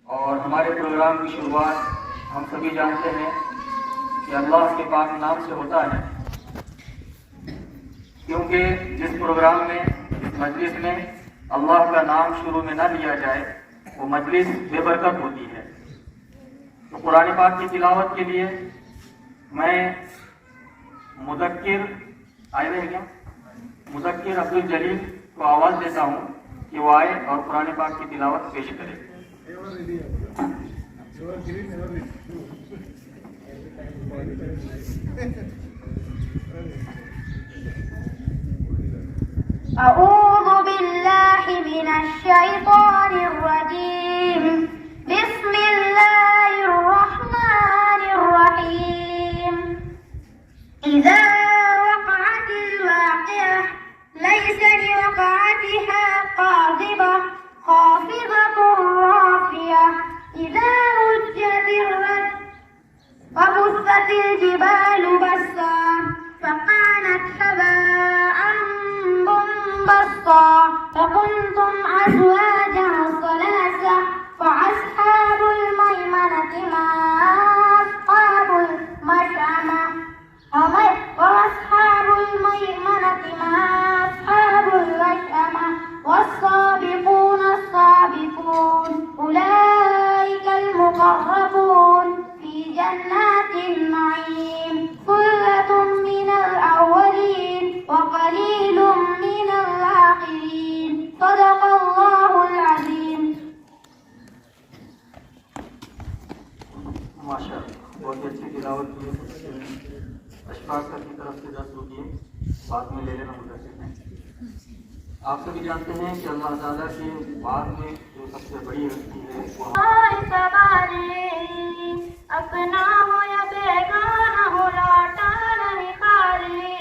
और हमारे प्रोग्राम की शुरुआत हम सभी जानते हैं कि अल्लाह के पाक नाम से होता है, क्योंकि जिस प्रोग्राम में, इस मजलिस में अल्लाह का नाम शुरू में न लिया जाए वो मजलिस बेबरकत होती है। तो कुरान पाक की तिलावत के लिए मैं मुदक्किर अब्दुल जलील को आवाज़ देता हूँ कि वो आए और कुरान पाक की तिलावत पेश करें। अऊज़ु बिल्लाहि मिनश शैतानिर रजीम। बिस्मिल्लाहिर रहमानिर रहीम। इज़ा वक़अतिल वाक़िअह लैसा लिवक़अतिहा काज़िबह खाफ़िज़तुर राफ़ियह। इज़ा रुज्जतिर रज्ज वबुस्सतिल जिबालु बस्सा फकानत हबाअन मुंबस्सा फकुंतुम अज़वाजन सलासा फअस्हाबुल मयमनति मा अस्हाबुल मशअमा वअस्हाबुल मयमनति मा अस्हाबुल मशअमा वस्साबिकून अस्साबिकून उलाइकल मुक़र्रबून फी जन्नातिन नईम सुल्लतुम मिनल अव्वलीन व क़लीलुम मिनल आखिरीन। सदक़ल्लाहुल अज़ीम। माशाअल्लाह, बहुत अच्छी तिलावत की। अशफाक सर की तरफ से 10 रुपये बाद में ले लेना मुदस्सिर में। आप सभी जानते हैं कि अल्लाह ताला के बाद में जो सबसे बड़ी हस्ती है वो अपना हो या बेगाना हो लौटा नहीं खाली।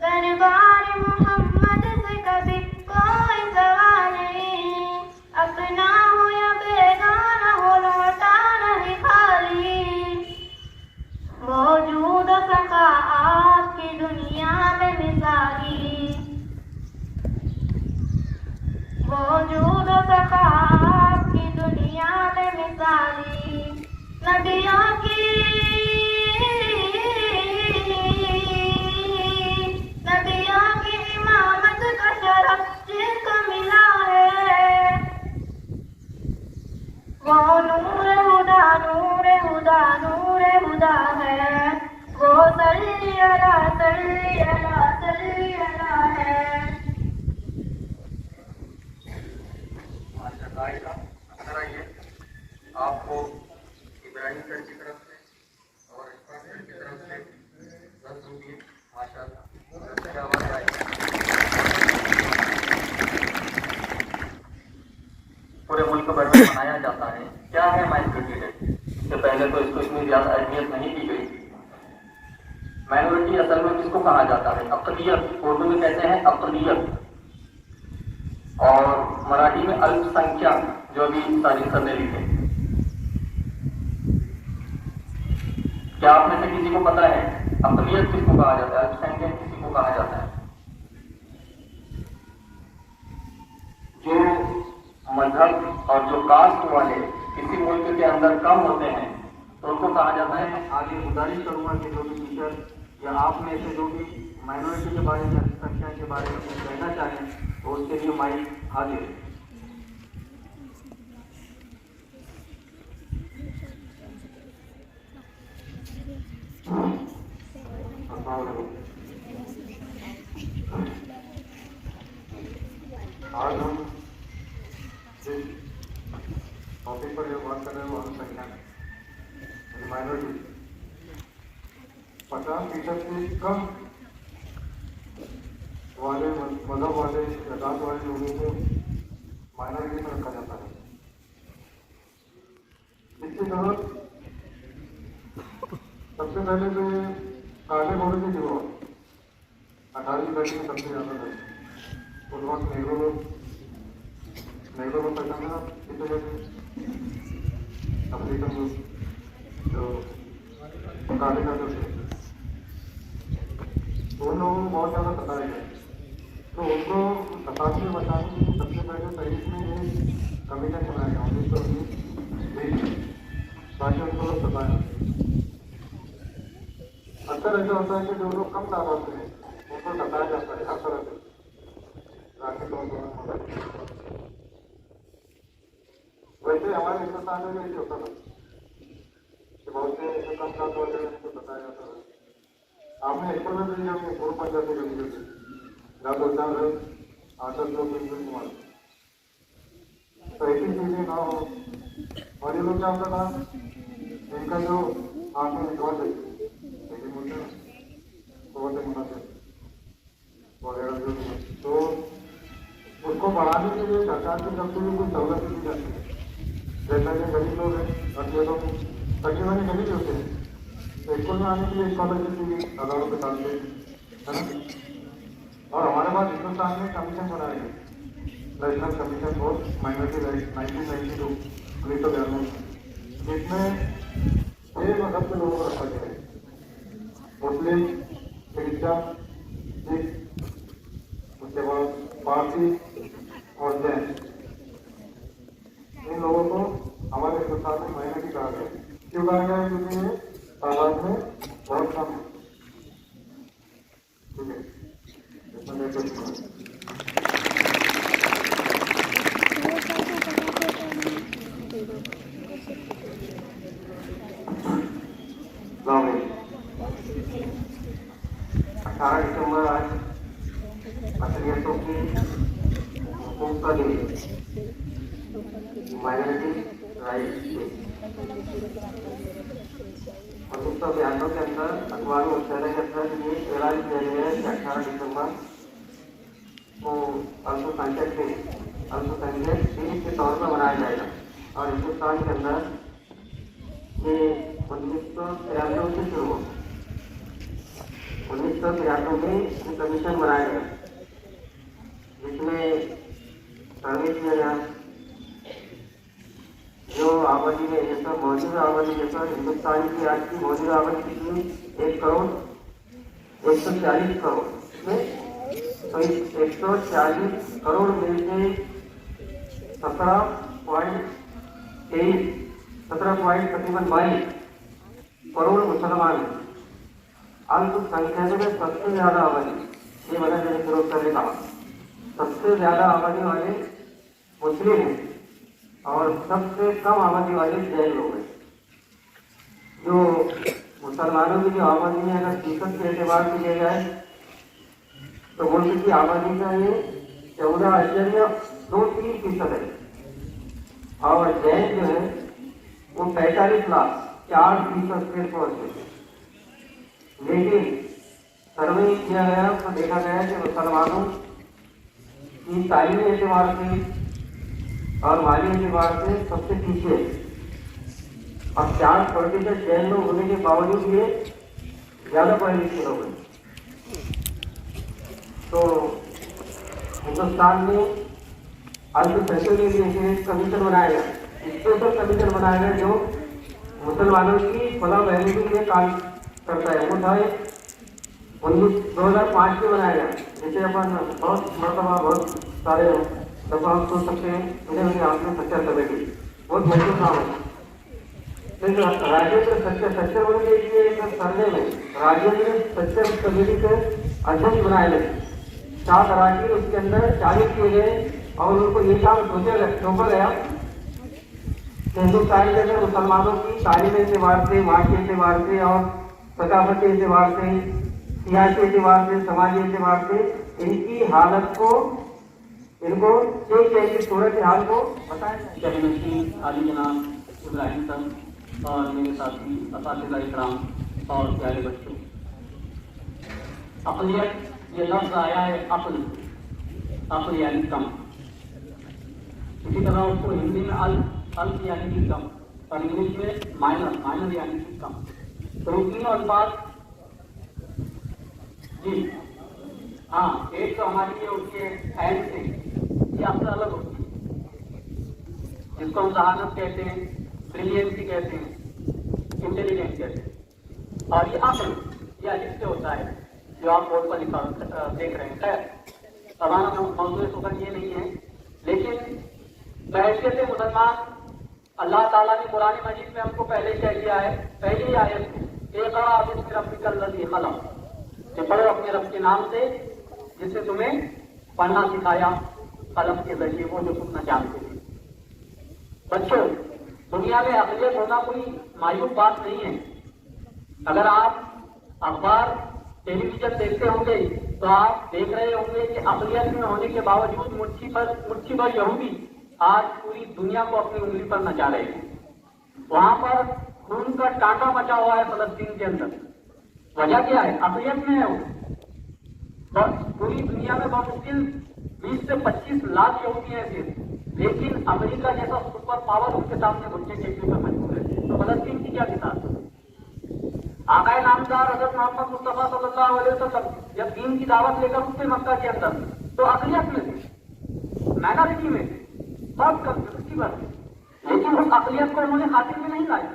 दरबार मोहम्मद से कभी कोई सवाल नहीं। अपना हो या बेगाना हो लौटा नहीं खाली। मौजूद सका आपकी दुनिया में मिसाली। मौजूद सका आपकी दुनिया में मिसाली। नबियों की इमामत का शरफ जिसको मिला है वो नूरे हुदा है। वो सल्ली अला है। आपको इब्राहिम सर की तरफ से और अशफाक सर की तरफ से 10 रुपये। माशाअल्लाह, अच्छी आवाज़ आई। पूरे मुल्क भर में मनाया जाता है। क्या है माइनॉरिटी डे? इससे पहले तो इसको इतनी ज़्यादा अहमियत नहीं दी गई थी। माइनॉरिटी असल में किसको कहा जाता है? अक़लियत। उर्दू में कहते हैं अक़लियत, और मराठी में अल्पसंख्यक, जो भी सारी सर लिखे। क्या आप में से किसी को पता है अक़लियत किसको कहा जाता है, अल्पसंख्यक किसी को कहा जाता है? जो मजहब और जो कास्ट वाले किसी मुल्क के अंदर कम होते हैं तो उनको कहा जाता है। आगे गुजारिश करूंगा कि जो भी टीचर या आप में से जो भी माइनॉरिटी के बारे में, अल्पसंख्यक के बारे में कुछ कहना चाहें तो उसके लिए माइक हाजिर। आज हम जिस टॉपिक पर जो बात कर रहे हैं वो अल्पसंख्यक माइनॉरिटी। 50% से कम वाले मजहब वाले जात वाले लोगों को माइनॉरिटी में रखा जाता है। इसके तहत सबसे पहले तो काले घोड़े की शुरुआत 18वीं सदी में सबसे ज़्यादा था। उस वक्त नेहरू लोग पहचाना कितने लोग अफ्रीकन लोग जो काले का थे, तो उन लोगों को बहुत ज़्यादा सताया गया। तो उनको सताने में बचाने के लिए सबसे पहले पेरिस में एक कमीशन बनाया गया 1919 ताकि उनको लोग बताएं। अक्सर ऐसा होता है कि जो लोग कम लाभार्थी हैं उनको बताया जाता है हर तरह से राशि वैसे हमारे हिंदुस्तान में भी होता था कि बहुत से ऐसे कम लाभ वाले उनको बताया जाता था। आपने स्कूल में भी जब गुरु पंचायती कभी जो थी जहाँ बोलता है आदत लोग कुमार तो ऐसी चीजें ना हो और ये लोग क्या होता था इनका जो आत्मविश्वास है लेकिन मुझे बहुत मुनाफे वगैरह जो तो उसको बढ़ाने के लिए सरकार की तरफ से भी कुछ सहूलत दी जाती है। जैसा कि गरीब लोग हैं अगले लोग तकरीबन गरीब होते हैं तो स्कूल में आने के लिए स्कॉलरशिप भी 1000 रुपये डालते है ना। और हमारे पास हिंदुस्तान में कमीशन बनाए गए national commission for minority rights 1992 1992 जिसमें 6 मजहब के लोगों को रखा गया है मुस्लिम क्रिश्चियन सिख उसके बाद पारसी और जैन इन लोगों को हमारे हिंदुस्तान में माइनॉरिटी कहा गया। क्यों कहा गया क्योंकि ये तादाद में बहुत कम है। ठीक है दिसंबर आज अकलियतों की हुकूक का दिन माइनॉरिटी राइट्स डे और 1992 के अंदर अखबार मुतहदा के अंदर ये ऐलान किया गया है कि 18 दिसंबर को अल्पसंख्यक दिन के तौर पर मनाया जाएगा। और हिंदुस्तान के अंदर ये 1993 से शुरू हुआ। 1993 में ये कमीशन बनाया गया जिसमें सर्वे किया गया जो आबादी है ये सब मौजूदा आबादी के साथ हिंदुस्तान की आज की मौजूदा आबादी कितनी 1,140 करोड़ तो 140 करोड़ में से 17.22 करोड़ मुसलमान हैं। अल्पसंख्यकों में सबसे ज्यादा आबादी ये बना मैंने शुरू करने कहा सबसे ज्यादा आबादी वाले मुस्लिम हैं और सबसे कम आबादी वाले जैन लोग हैं। जो मुसलमानों की जो आबादी है अगर फीसद के एतबार से लिया जाए तो मुल्क की आबादी का ये 14.23% है और जैन जो है वो 45 लाख 4% पे पहुंचे। लेकिन सर्वे किया गया तो देखा गया कि मुसलमानों की तालीमी एतबार से और माली एतबार से सबसे पीछे और 4% जैन लोग होने के बावजूद ये ज्यादा पढ़े लिखे लोग हैं। तो हिंदुस्तान में अल्पसंख्यकों के लिए कमीशन बनाया गया स्पेशल कमीशन बनाया गया जो मुसलमानों की फलाह बहनी के लिए काम करता है। वो था 2005 में बनाया गया जिसे अपन बहुत मरतबा बहुत सारे दफा हम सोच सकते हैं उन्हें आपने सच्चर कमेटी बहुत महत्वपूर्ण काम है। लेकिन राजेंद्र सच्चर होने के लिए एक सर्वे में राजेंद्र सच्चर कमेटी के अध्यक्ष बनाए गए 7 राशि उसके अंदर 40 किए गए और उनको ये काम सौंपा गया हिंदुस्तान के अंदर मुसलमानों की तालीम एतबार से माशी एतबार से और सकाफती एतबार से सियासी एतबार से समाजी एतबार से इनकी हालत को इनको एक सूरत हाल को बताया आली जनाब इब्राहिम साहब और मेरे साथी असातिज़ा इकराम और प्यारे बच्चों अक़लियत ये लफ्ज़ आया है अक़ल यानी कम। इसी तरह उसको हिंदी में अल्प यानी कि कम और इंग्लिश में माइनर यानी कि कम। तो तीनों अल्फाज जी हाँ एक तो हमारी ये होती है हैंड से ये आपसे अलग होती है जिसको हम जहानत कहते हैं ब्रिलियंसी कहते हैं इंटेलिजेंस कहते हैं और ये अक़ल ये अलिफ से होता है जो आप बोर्ड पर लिखा देख रहे हैं। खैर हमारा मौजूद होकर ये नहीं है लेकिन बहैसियत मुसलमान अल्लाह ताला ने कुरान मजीद में हमको पहले क्या किया है, पहली आयत इक़रा बिस्मि रब्बिकल लज़ी खलक़, कि पढ़ो अपने रब के नाम से जिसने तुम्हें पढ़ना सिखाया कलम के जरिए, वो जो तुम न जानते थे। बच्चों, दुनिया में अक़लियत होना कोई मायूब बात नहीं है। अगर आप अखबार टेलीविजन देखते होंगे तो आप देख रहे होंगे कि अक़लियत में होने के बावजूद मुट्ठी भर यहूदी आज पूरी दुनिया को अपनी उंगली पर नचा रहे हैं। वहां पर खून का टांका मचा हुआ है फलस्तीन के अंदर। वजह क्या है? अक़लियत में है वो। बस पूरी दुनिया में मुश्किल 20 से 25 लाख यहूदी ऐसे, लेकिन अमेरिका जैसा सुपर पावर उनके सामने घुटने टेकने पर मजबूर है। तो फलस्तीन की क्या किताब? आकाए नामदार हज़रत मोहम्मद मुस्तफा सल्लल्लाहु अलैहि वसल्लम जब दीन की दावत लेकर उठे मक्का के अंदर, तो अक़लियत में थे, माइनॉरिटी में थे, बहुत कम थे, लेकिन उस अक़लियत को उन्होंने खातिर में नहीं लाया।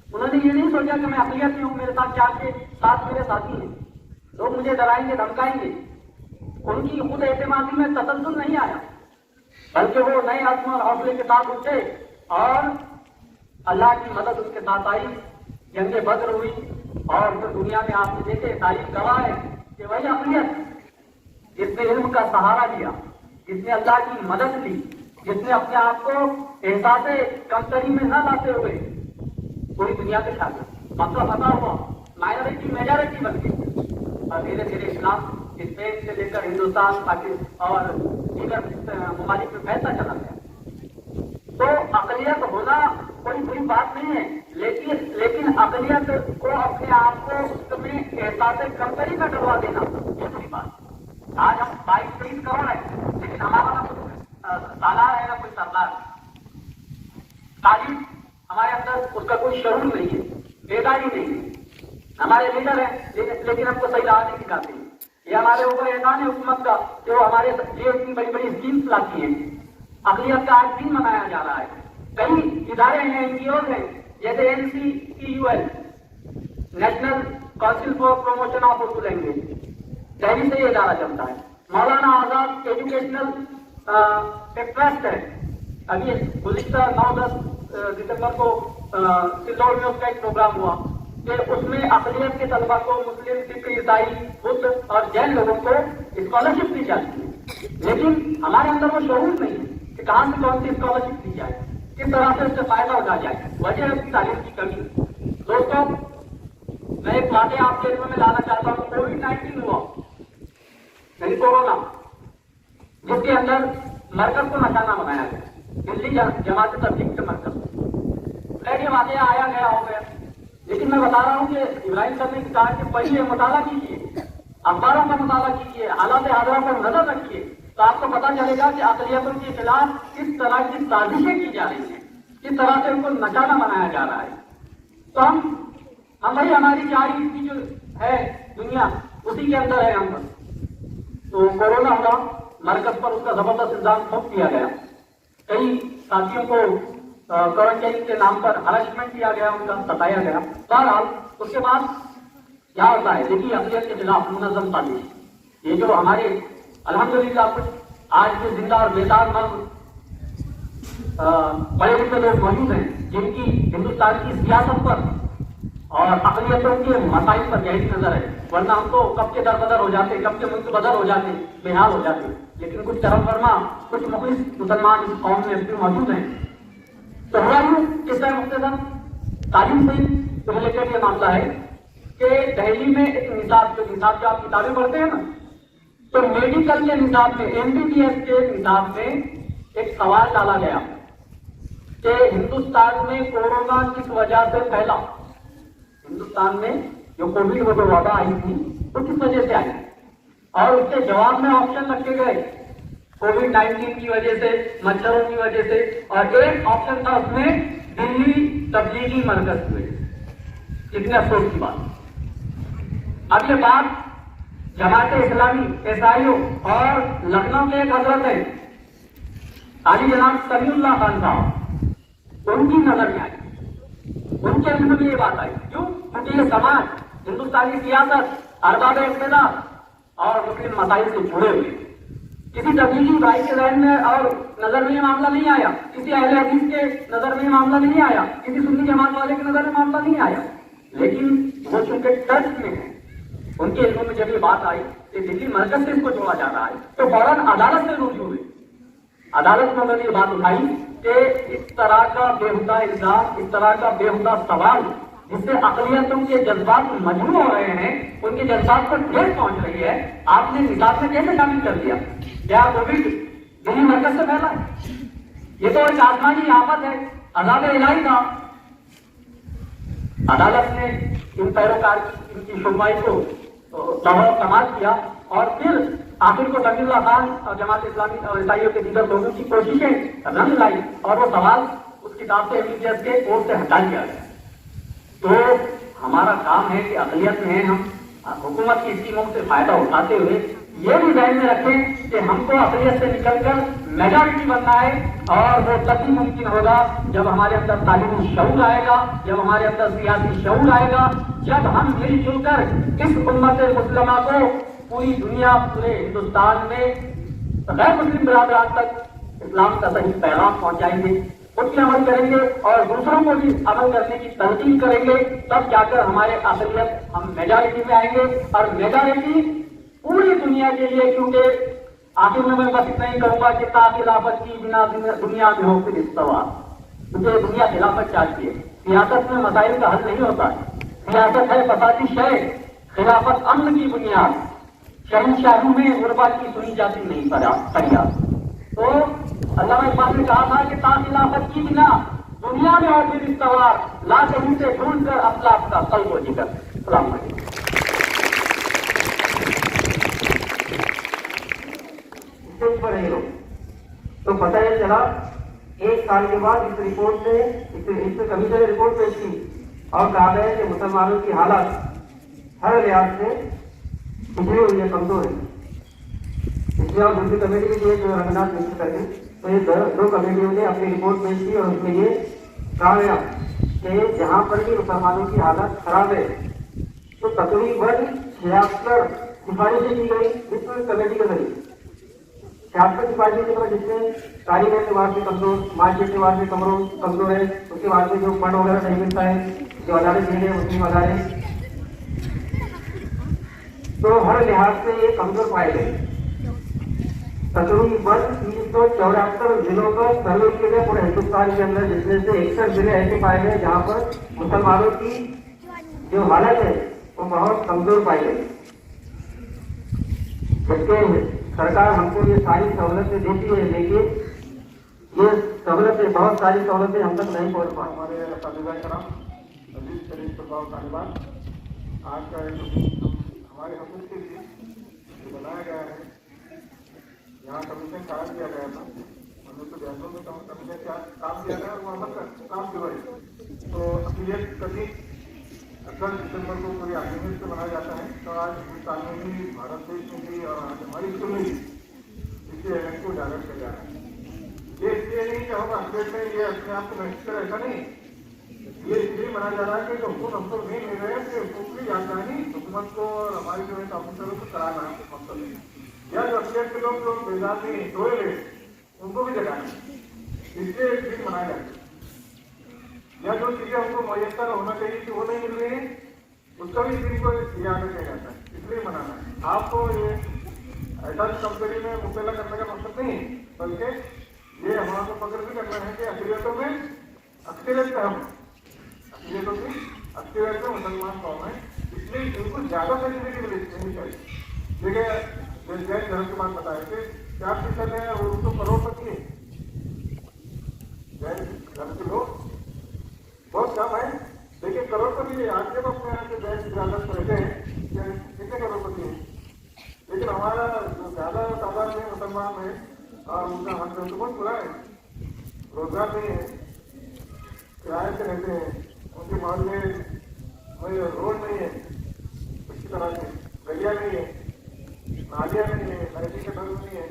उन्होंने ये नहीं सोचा कि मैं अक़लियत में हूँ, मेरे साथ चार के साथ मेरे साथी हैं, लोग मुझे डराएंगे धमकाएंगे। उनकी खुद एतमादी में तसल्जुल नहीं आया, बल्कि वो नए आत्मा और हौसले के साथ उठे और अल्लाह की मदद उनके साथ आई। जंगे बद्र हुई और फिर दुनिया में आपने देखे तारीफ गवाह है कि वही अक़लियत जिसने इल्म का सहारा लिया, जिसने अल्लाह की मदद ली, जिसने अपने आप को एहसासे कमतरी में न लाते हुए पूरी दुनिया के साथ मक्का फतह हुआ, माइनॉरिटी मेजॉरिटी बन गई और धीरे धीरे इस्लाम स्पेन से लेकर हिंदुस्तान, पाकिस्तान और दीगर ममालिक में फैलता चला गया। तो अक़लियत होना कोई बुरी बात नहीं है, लेकिन अक़लियत को अपने आप को उसमें एहसास कमतरी का डरवा देना ये बुरी बात। आज हम 22-23 करोड़ है, लेकिन हमारा ना कोई सालार है ना कोई सरदार। तालीम हमारे अंदर उसका कोई शऊर नहीं है, बेदारी नहीं है। हमारे लीडर है लेकिन हमको सही राह नहीं दिखाते। ये हमारे ऊपर एहसान है हुकूमत का कि वो हमारे लिए इतनी बड़ी बड़ी स्कीम्स लाती है। अक़लियत का आज दिन मनाया जा रहा है। कई इदारे हैं, NGOs हैं, जैसे NCTUL, national council for promotion of Urdu language, Delhi से ये इदारा चलता है। मौलाना आजाद एजुकेशनल एक ट्रस्ट है। अभी गुज़िश्ता 9-10 दिसंबर को सिल्लोड में उसका एक प्रोग्राम हुआ कि उसमें अक़लियत के तलबा को, मुस्लिम, सिख, ईसाई, बुद्ध और जैन लोगों को स्कॉलरशिप दी जाती है, लेकिन हमारे अंदर वो शऊर नहीं है कि कहां से कौन सी स्कॉलरशिप दी जाए, किस तरह से उससे फायदा उठाया जाए। वजह है तालीम की कमी। दोस्तों, मैं एक बातें आपके इल्म में लाना चाहता हूँ। कोविड-19 हुआ, यानी कोरोना, जिसके अंदर मरकज को निशाना बनाया गया, दिल्ली जमात तबलीग के मरकज। ये बातें आया गया हो गया, लेकिन मैं बता रहा हूँ कि इब्राहिम साहब ने कहा कि पढ़िए, मुताला कीजिए, अखबारों का मुताला कीजिए, हालात हाज़िरा पर नजर रखिए, तो आपको पता चलेगा कि अक़लियतों के खिलाफ किस तरह की साजिशें की जा रही हैं, किस तरह से उनको निशाना बनाया जा रहा है। तो हम भाई हमारी 4 ईद की जो है दुनिया, उसी के अंदर है हम। तो कोरोना हुआ, मरकज पर उसका जबरदस्त इल्जाम थोप दिया गया। कई साथियों को क्वारंटाइन के नाम पर हरासमेंट किया गया, उनका सताया गया। बहरहाल उसके बाद क्या होता है, देखिए अक़लियत के खिलाफ मुनज़्ज़म साजिश, ये जो हमारे अल्हम्दुलिल्लाह कुछ आज के जिंदा और बेदार मर्द बड़े बड़े लोग मौजूद हैं, जिनकी हिंदुस्तान की सियासत पर और अक़लियतों के मसाइल पर गहरी नजर है। वरना हम तो कब के दरबदर हो जाते, कब के मुल्क बदर हो जाते, बेहाल हो जाते। लेकिन कुछ तरफ फरमा, कुछ मुखलिस मुसलमान इस कौम में भी मौजूद हैं। तो हुआ यूं, किस्सा मुख्तसर तालीम से रिलेटेड ये मामला है कि दिल्ली में एक निसाब जो आप किताबें पढ़ते हैं ना, तो मेडिकल के निसाब में, MBBS के निसाब में एक सवाल डाला गया कि हिंदुस्तान में कोरोना किस वजह से फैला। हिंदुस्तान में जो कोविड वो जो वबा आई थी वो किस वजह से आई, और उसके जवाब में ऑप्शन रखे गए कोविड-19 की वजह से, मच्छरों की वजह से, और एक ऑप्शन था उसमें दिल्ली तबलीगी मरकज की वजह से। कितने अफसोस की बात। अब ये बात जमात इस्लामी, SIO और लखनऊ के एक हजरत है आली जनाब समीउल्लाह खान साहब, उनकी नजर में आई, उनके अंदर में ये बात आई। क्यों? क्योंकि ये समाज, हिंदुस्तानी सियासत, अरबाब इक़्तिदार और मुस्लिम मसाइल से जुड़े हुए। किसी तबलीगी भाई के जहन में और नजर में ये मामला नहीं आया, किसी अहले हदीस के नजर में ये मामला नहीं आया, किसी सुन्नी जमात वाले के नजर में मामला नहीं आया, लेकिन वो चूंकि टच में है, उनके इल्म में जब ये बात आई कि दिल्ली मरकज से इसको जोड़ा जा रहा है, तो फौरन अदालत से रुजू हुई। अदालत में उन्होंने ये बात उठाई कि इस तरह का बेहुदा इल्जाम, इस तरह का बेहुदा सवाल जिससे अक़लियतों के जज्बात मजबूर हो रहे हैं, उनके जज्बात पर ठेस पहुंच रही है, आपने निकाह में कैसे शामिल कर दिया? क्या कोविड दिल्ली मरकज से फैला है? ये तो एक आसमानी आफत है, अज़ाब इलाही था। अदालत ने इन पैरोकार की सुनवाई को समाप्त किया और फिर आखिर को समीउल्लाह खान और जमात इस्लामी और ईसाइयों के दीगर लोगों की कोशिशें रंग लाई और वो सवाल उस किताब से एमबीबीएस के कोर्स से हटा दिया गया। तो हमारा काम है कि अक़लियत में हम हुकूमत की स्कीमों से फायदा उठाते हुए ये भी ध्यान में रखें कि हमको अक़लियत से निकलकर मेजॉरिटी बनना है, और वो तभी मुमकिन होगा जब हमारे अंदर तालीमी शऊर आएगा, जब हमारे अंदर सियासी शऊर आएगा, जब हम मिलजुल कर इस उम्मत मुस्लिमा को पूरी दुनिया, पूरे हिंदुस्तान में गैर मुस्लिम बिरादरान तक इस्लाम का सही पैगाम पहुंचाएंगे, उस पर अमल करेंगे और दूसरों को भी अमल करने की तलकीन करेंगे, तब जाकर हमारे अक़लियत हम मेजॉरिटी में आएंगे। और मेजॉरिटी पूरी दुनिया के लिए, क्योंकि आखिर में मैं बस इतना ही कहूंगा कि खिलाफत की बिना दुनिया में हो फिर इस्तवा, क्योंकि दुनिया खिलाफत चाहती है। सियासत में मसाइल का हल नहीं होता है, सियासत है फसादी शय, खिलाफत अमन की बुनियाद, शहनशाहों में गुरबा की सुनी जाती नहीं फरियाद। तो अल्लामा इकबाल ने कहा था कि खिलाफत की बिना दुनिया में और फिर इस्तवा, ला कहीं से ढूंढ कर अखलाक का कल को जिक्र। सलाम अलैकुम। पर है लोग तो पता ये चला, एक साल के बाद इस रिपोर्ट से इस कमीशन ने रिपोर्ट पेश की और कहा गया कि मुसलमानों की हालत हर लिहाज से पिछड़ी हुई है, कमजोर है। इसमें और दूसरी कमेटी भी थी जो रंगनाथ मिश्र करके, तो ये दो कमेटियों ने अपनी रिपोर्ट पेश की और उसमें ये कहा गया कि जहां पर भी मुसलमानों की हालत खराब है तो तकरीबन 76 सिफारिशें की गई इस कमेटी के जरिए। 76 सिफारिशें के बाद जिसमें कारीगर के बाद में कमजोर, मार्केट के बाद में कमजोर है, उसके बाद में जो फंड वगैरह नहीं मिलता है, जो अदालत दी है उसकी अदालत, तो हर लिहाज से ये कमजोर पाए गए। तकरीबन 374 जिलों का सर्वे किए गए पूरे हिंदुस्तान के अंदर, जिसमें से 61 जिले ऐसे पाए गए जहां पर मुसलमानों की जो हालत है वो बहुत कमजोर पाई गई। जबकि सरकार हमको ये सारी सहूलतें देती है, लेकिन ये सहूलतें, बहुत सारी सहूलतें हम तक नहीं पहुंच पाई। हमारे तालिबान का नाम अजीज शरीफ प्रभाव तालिबान आज का हमारे हकूक़ के लिए जो बनाया गया है, यहाँ कमीशन कायम किया गया था, हमने तो बैंकों में कमीशन काम किया गया और वो अमल का काम किया है। तो अक़लियत कभी 18 दिसंबर को पूरी आर्गेमेंट से मनाया जाता है, तो आज हिंदुस्तान में भी, भारत देश में भी और आज हमारी स्कूल में भी इसी इवेंट को उजागर किया जा रहा है। ये इसलिए नहीं कि हम अक़लियत में ये अपने आप को महसूस करें, ऐसा नहीं, ये इसलिए मनाया जा रहा है कि जो हुकूमत हमको नहीं मिल रहे हैं, हुकूक की जानकारी हुकूमत को और हमारी जो है काउंसलों को कराना मकसद है, या जो अक़लियत के लोग जो बेजार नहीं सोए हुए उनको भी जगाना, इसलिए एक दिन मनाया जाता है। या जो चीजें हमको मुयस्सर होना चाहिए कि वो नहीं मिल रही है, उसका भी दिन को याद रखा जाता है, इसलिए मनाना है। आपको ये ऐसा कंपनी में मुबतला करने का मकसद नहीं, बल्कि ये हमारा को पकड़ भी करना है कि अक़लियतों में अक्सरियत हम अक़लियतों की अक्सरियत में मुसलमान कौम है, इसलिए इनको ज्यादा फैसिलिटी मिलनी चाहिए। देखिए जैन धर्म की बात बताया कि 4% है और उनको करोड़पति है, जैन धर्म के लोग बहुत कम है, लेकिन करोड़पति आज जब अपने यहाँ से जैन इजाजत रहते हैं कितने करोड़पति हैं, लेकिन हमारा जो ज्यादा तादाद में मुसलमान है और उनका हक तो बहुत बुरा है, रोजगार नहीं है, किराए से रहते हैं, उनके मोहल्ले में रोड नहीं है, अच्छी तरह से गलिया नहीं है, नालिया नहीं है, नदी के नल नहीं है।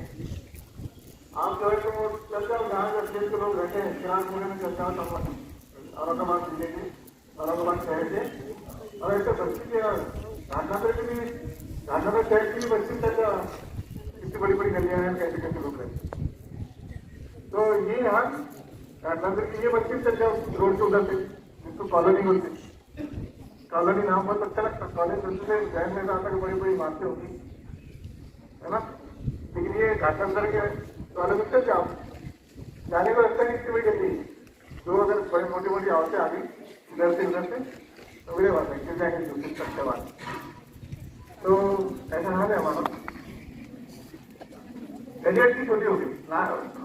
आप जो है तो चल जाओ जहाँ जब के लोग रहते हैं, किराए में चल जाओ औरंगाबाद जिले के, औरंगाबाद शहर के, और ऐसे बस्ती के गांधीनगर के भी, गांधीनगर शहर की भी बस्ती तक कितनी बड़ी बड़ी गलियां हैं, कैसे कैसे लोग रहते हैं। तो ये यहाँ नंबर की ये बच्चे चल जाओ रोड के उधर से, जिसको कॉलोनी बोलते, कॉलोनी नाम बहुत अच्छा लगता है। कॉलेज चलते थे, जैन में आता कि बड़ी बड़ी इमारतें होती है ना, लेकिन ये घाट अंदर के कॉलोनी चल जाओ, जाने को लगता है कितनी बड़ी गली, तो अगर बड़ी मोटी मोटी आवतें आ गई इधर से तो मेरे बात है कि जाएंगे दूसरी सबके बाद। तो ऐसा हाल है हमारा। एजेंट की छोटी होगी,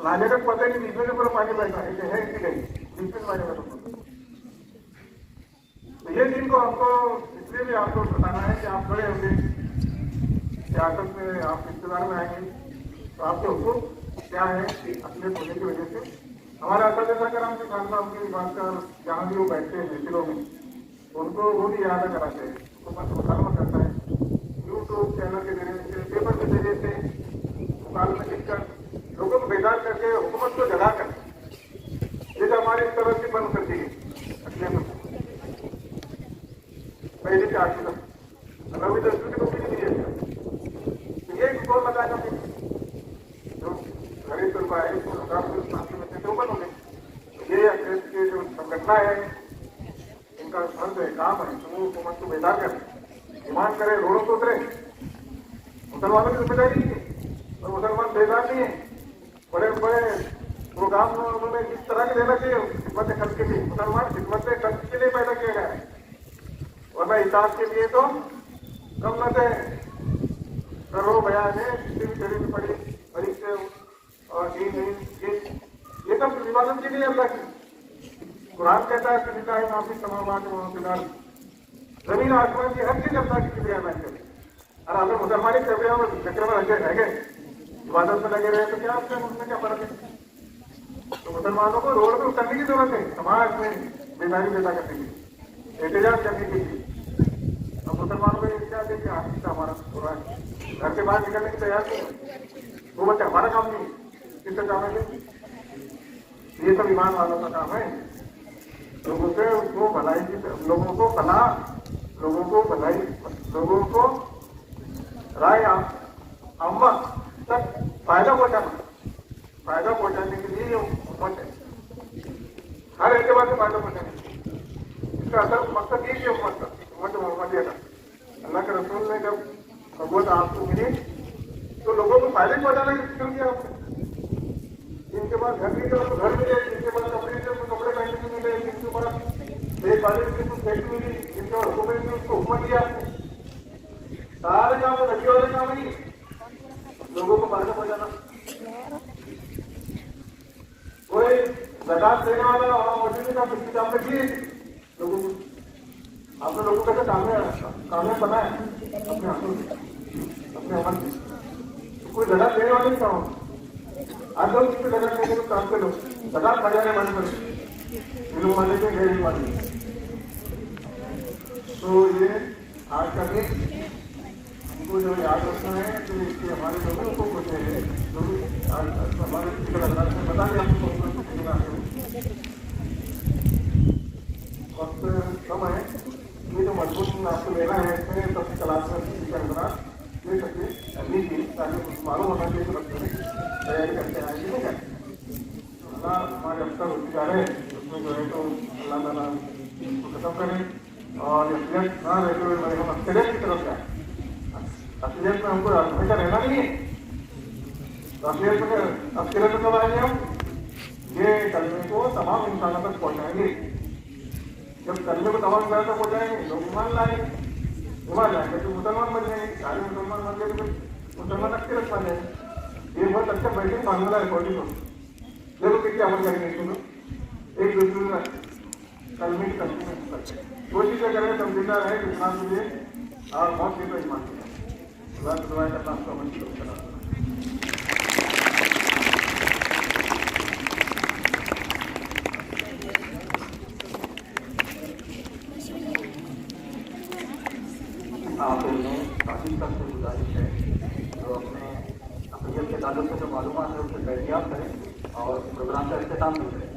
लाने का पता नहीं, बीच में से पूरा पानी बहता है, इसकी गई बीच में पानी बहता। तो ये चीज को हमको इसलिए भी आपको बताना है कि आप बड़े होंगे, सियासत में आप रिश्तेदार में आएंगे, तो आपके हुकूम क्या है अपने होने की वजह से हमारा असल जैसा कराम के खान साहब की बात कर, जहाँ भी वो बैठते हैं मित्रों में, उनको वो भी याद कराते हैं, हुकूमत मुकालमा करता है यूट्यूब चैनल के जरिए से, पेपर के जरिए से मुकालमा लिखकर लोगों को बेदार करके हुकूमत को जगा कर, जैसे हमारे इस तरह से बंद कर दी अगले में पहले से आगे तक अभी 10 की बुक नहीं है। ये कौन बताएगा जो गरीब तबका है, में बन होंगे, ये के जो संगठन है इनका फर्ज है, काम है, तो वो हुकूमत को बेदार करें, डिमांड करे, रोडों को उतरे। मुसलमानों की जिम्मेदारी नहीं है और मुसलमान बेदार नहीं है। बड़े बड़े प्रोग्राम उन्होंने इस तरह के देना चाहिए खिदमत खर्च के लिए, मुसलमान खिदमत खर्च के लिए पैदा किया गया है, वरना हिसाब के लिए तो कम न थे करो बयान है, किसी भी जरूरत पड़ी परीक्षा और ये सब इबादत के लिए अल्लाह की। कुरान कहता है कि निकाह माफी तमामात फिलहाल जमीन आसमान की हर चीज अल्लाह की क्रिया में करे। और अगर मुसलमानी चक्रिया में चक्र में लगे रह गए, इबादत में लगे रहे, तो क्या उसमें क्या फर्क है। तो मुसलमानों को रोड पे उतरने की जरूरत है, समाज में बेदारी पैदा करने की, एहतजाज करने के लिए। अब मुसलमानों को क्या देखिए आशिक था हमारा पूरा घर के बाहर निकलने की तैयार नहीं है, वो बच्चा हमारा काम नहीं, किसका काम है? ये सब ईमान वालों का काम है। लोगों से उसको भलाई की, लोगों को भला, लोगों को भलाई, लोगों को राय अम्मा तक फायदा पहुंचाने के लिए ये उम्मत है, हर एतबार से फायदा पहुंचाने। इसका असल मकसद ये है उम्मत मोहम्मदिया का। अल्लाह के रसूल ने जब नबूवत आपको मिली तो लोगों को फायदे पहुंचाने की शुरू किया आपने। जिनके पास घर मिले उनको घर मिले, जिनके पास कपड़े मिले उनको कपड़े पहनने को मिले, जिनके पास एक वाले की कुछ फैक्ट्री मिली, जिनके पास हुकूमत मिली उसको हुकूमत दिया आपने। सारे काम लगे वाले काम नहीं, लोगों को फायदा पहुंचाना। कोई ज़कात देने वाला और मौजूद का किसी काम में किए लोगों को, आपने लोगों को कामयाब बनाया अपने हाथों से, अपने अमल से। कोई ज़कात देने वाले नहीं काम, आज लोग इसको ज़कात देने को काम के लोग ज़कात बजाने बंद करें, इन वाले के गैर वाले। तो ये आज का दिन हमको जो याद रखना है, तो इसके हमारे लोगों को कुछ है जो हमारे बता दें आपको वक्त कम है। ये जो मजबूत आपको लेना है इसमें सबसे क्लास में कैमरा ले सकते लीजिए, ताकि कुछ मालूम होना चाहिए तो रखते तैयारी करते आएंगे। ठीक है, अल्लाह हमारे अफ्तर होती जा रहे उसमें जो है तो अल्लाह ताला उसको खत्म करें और असलियत ना रहते हुए मेरे हम असलियत की तरफ जाए। असलियत में हमको हमेशा रहना नहीं है, तो असलियत में कब आएंगे हम? ये कलमे को तमाम इंसानों तक पहुँचाएंगे। जब कलमे को तमाम इंसानों तक पहुँचाएंगे लोग ईमान लाएंगे तो मुसलमान बन जाएंगे, सारे मुसलमान बन गए तो मुसलमान अक्सर बन जाएंगे। ये बहुत अच्छा बैठे फार्मूला रिकॉर्डिंग हो, देखो कितने अमल करेंगे सुनो, एक दूसरे कलमे की तस्वीर कोशिश करें समझदार है कितना चाहिए और बहुत से तो ईमान दुआ करना आपका मन करा। काफी सबसे गुजारिश है तो अपने अफियत के ताल्लुक से जो मालूमात है उससे दरियाफ्त करें और प्रोग्राम का इख्तिताम भी करें।